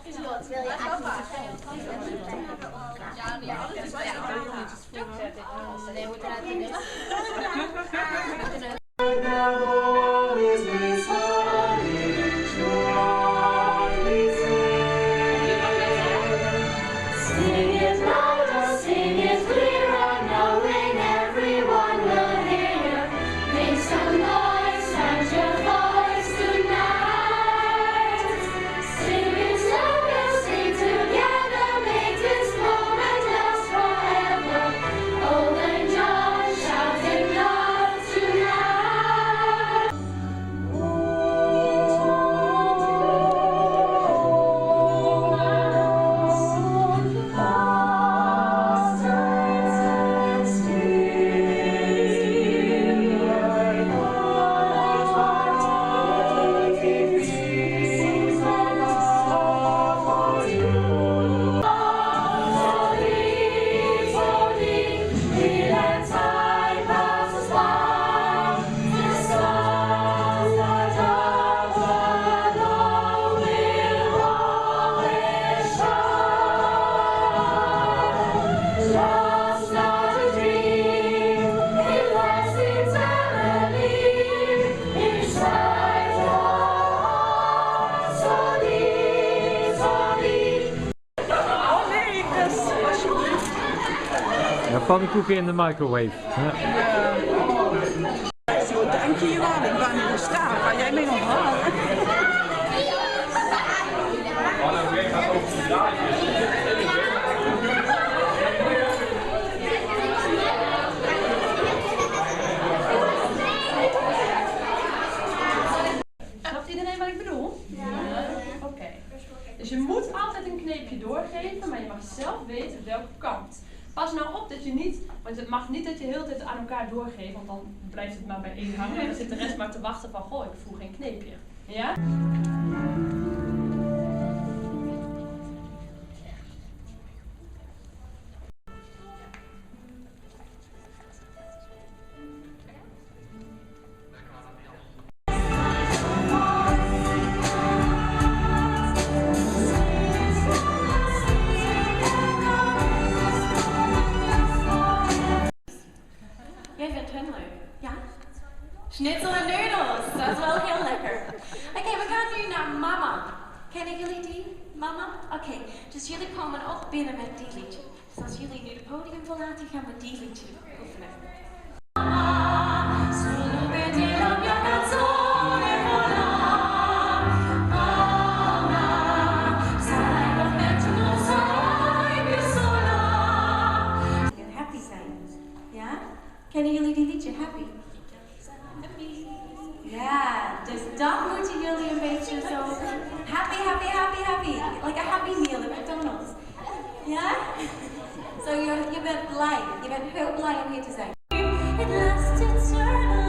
Jot, wil je Pannenkoeken in de microwave. Ja. Zo, dank je wel. Ik ben hier staan. Ga jij mee nog halen? Snapt iedereen wat ik bedoel? Ja. Oké. Dus je moet altijd een kneepje doorgeven, maar je mag zelf weten welke kant. Pas nou op dat je niet, want het mag niet dat je heel de tijd aan elkaar doorgeeft, want dan blijft het maar bij één hangen en dan zit de rest maar te wachten van, goh, ik voel geen kneepje. Ja? Schnitzel en noodles, dat is wel heel lekker. Oké, we gaan nu naar mama. Kennen jullie die? Mama? Oké, dus jullie komen ook binnen met die liedje. Dus als jullie nu het podium verlaten, gaan we die liedje oefenen. Solo per te la mia canzone vola. Mama, sarai con me, tu non sarai più sola. Happy zijn. Ja? Kennen jullie die liedje Happy? Ja, dus dan moeten jullie een beetje zo happy, happy, happy, happy. Like a happy meal at McDonald's. Ja? Zo je bent blij. Je bent heel blij om hier te zijn. It lasted so long.